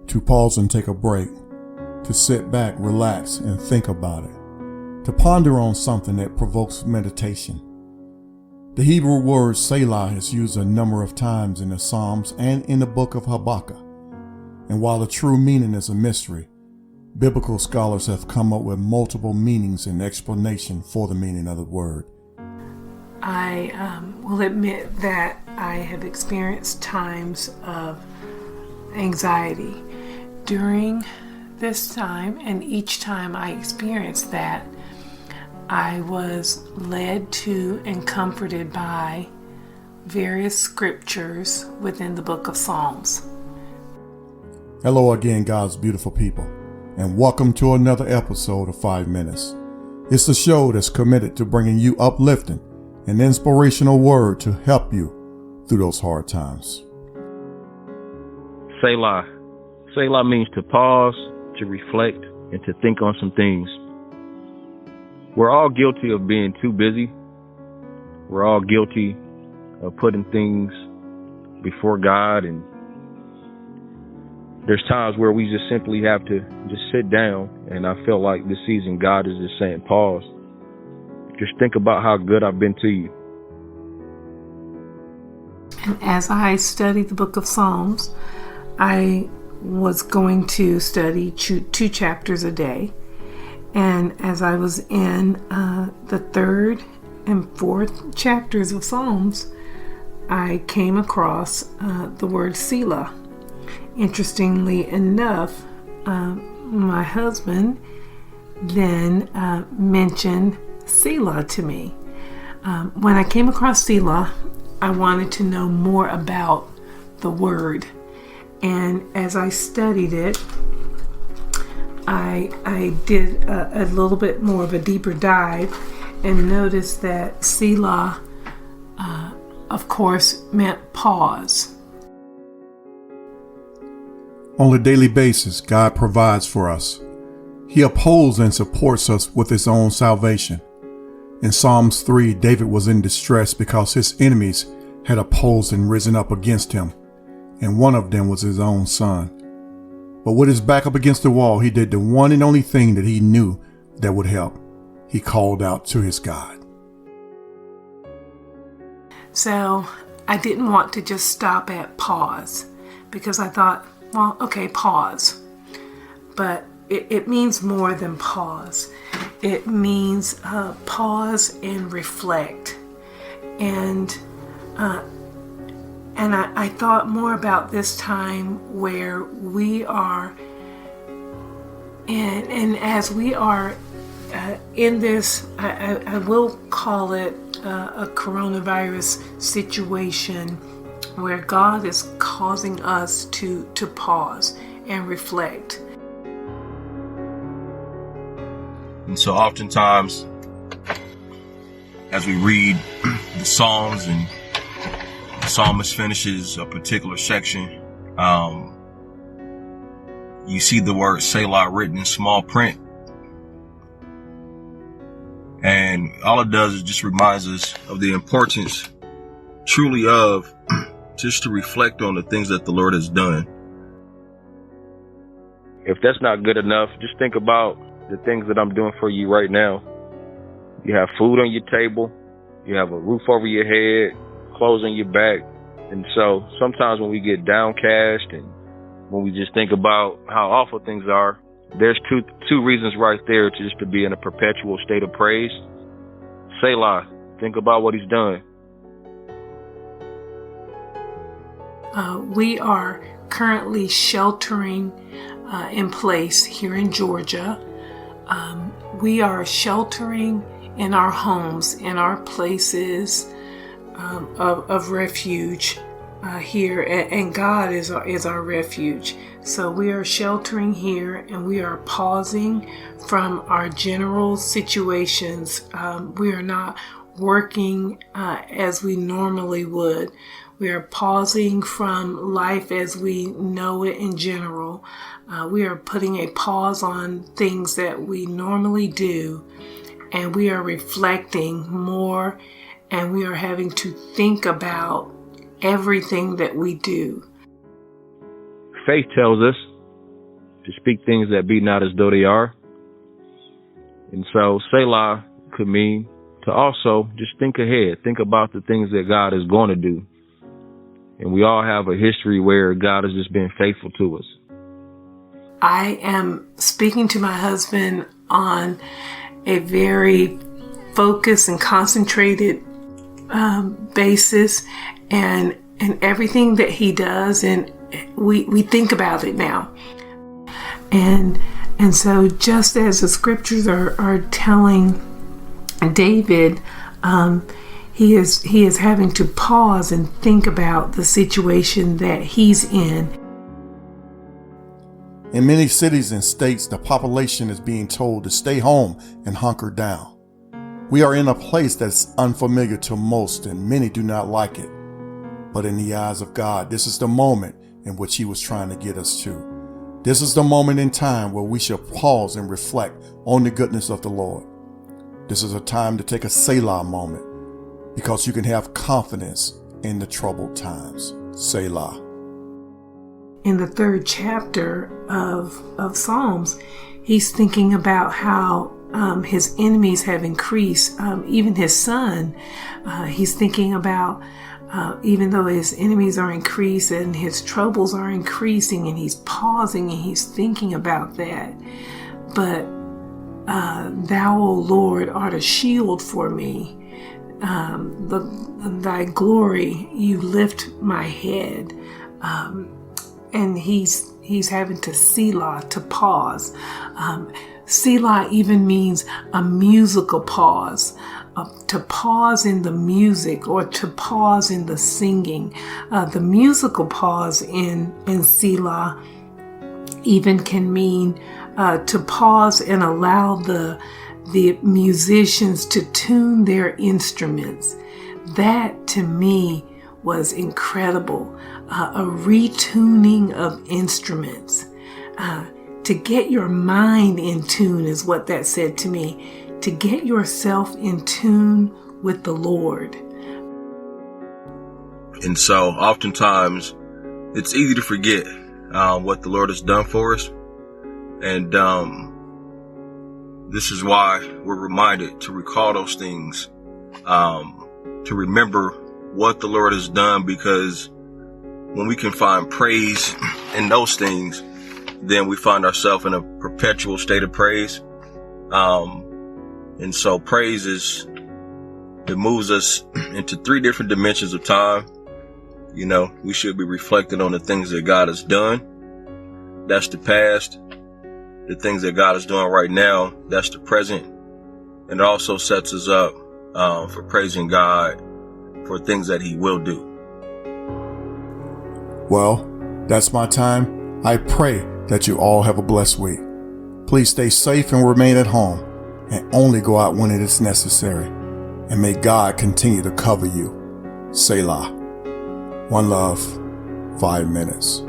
to pause and take a break, to sit back, relax, and think about it, to ponder on something that provokes meditation. The Hebrew word Selah is used a number of times in the Psalms and in the Book of Habakkuk. And while the true meaning is a mystery, biblical scholars have come up with multiple meanings and explanation for the meaning of the word. I will admit that I have experienced times of anxiety during this time, and each time I experienced that, I was led to and comforted by various scriptures within the Book of Psalms. Hello again, God's beautiful people, and welcome to another episode of 5 Minutes. It's the show that's committed to bringing you uplifting and inspirational word to help you through those hard times. Selah. Selah means to pause, to reflect, and to think on some things. We're all guilty of being too busy. We're all guilty of putting things before God, and there's times where we just simply have to just sit down, and I feel like this season God is just saying pause. Just think about how good I've been to you. And as I studied the Book of Psalms, I was going to study two chapters a day. And as I was in the third and fourth chapters of Psalms, I came across the word Selah. Interestingly enough, my husband then mentioned Selah to me. When I came across Selah, I wanted to know more about the word. And as I studied it, I did a little bit more of a deeper dive and noticed that Selah, of course, meant pause. On a daily basis, God provides for us. He upholds and supports us with his own salvation. In Psalms 3, David was in distress because his enemies had opposed and risen up against him, and one of them was his own son. But with his back up against the wall, he did the one and only thing that he knew that would help. He called out to his God. So I didn't want to just stop at pause, because I thought, well, okay, pause. But it means more than pause. It means pause and reflect. And I thought more about this time where we are, and as we are in this, I will call it a coronavirus situation where God is causing us to pause and reflect. And so oftentimes, as we read the Psalms and the psalmist finishes a particular section, you see the word Selah written in small print. And all it does is just reminds us of the importance truly of just to reflect on the things that the Lord has done. If that's not good enough, just think about the things that I'm doing for you right now. You have food on your table. You have a roof over your head, clothes on your back. And so sometimes when we get downcast and when we just think about how awful things are, there's two reasons right there just to be in a perpetual state of praise. Selah, think about what he's done. We are currently sheltering in place here in Georgia. We are sheltering in our homes, in our places of refuge here, and God is our refuge. So we are sheltering here, and we are pausing from our general situations. We are not working as we normally would. We are pausing from life as we know it in general. We are putting a pause on things that we normally do, and we are reflecting more, and we are having to think about everything that we do. Faith tells us to speak things that be not as though they are. And so Selah could mean to also just think ahead, think about the things that God is going to do. And we all have a history where God has just been faithful to us. I am speaking to my husband on a very focused and concentrated basis, and everything that he does, and we think about it now. And so just as the scriptures are telling David, he is having to pause and think about the situation that he's in. In many cities and states, the population is being told to stay home and hunker down. We are in a place that's unfamiliar to most, and many do not like it. But in the eyes of God, this is the moment in which he was trying to get us to. This is the moment in time where we shall pause and reflect on the goodness of the Lord. This is a time to take a Selah moment, because you can have confidence in the troubled times. Selah. In the 3rd chapter of Psalms, he's thinking about how his enemies have increased, even his son. He's thinking about even though his enemies are increased and his troubles are increasing, and he's pausing and he's thinking about that. But thou, O Lord, art a shield for me. Thy glory, you lift my head. And he's having to Selah, to pause. Selah even means a musical pause, to pause in the music or to pause in the singing. The musical pause in Selah even can mean to pause and allow the musicians to tune their instruments. That to me was incredible. A retuning of instruments. To get your mind in tune is what that said to me. To get yourself in tune with the Lord. And so oftentimes it's easy to forget what the Lord has done for us. And this is why we're reminded to recall those things, to remember what the Lord has done, because when we can find praise in those things, then we find ourselves in a perpetual state of praise. And so praise it moves us into 3 different dimensions of time. You know, we should be reflecting on the things that God has done. That's the past. The things that God is doing right now, that's the present. And it also sets us up for praising God for things that he will do. Well, that's my time. I pray that you all have a blessed week. Please stay safe and remain at home, and only go out when it is necessary. And may God continue to cover you. Selah. One love, 5 minutes.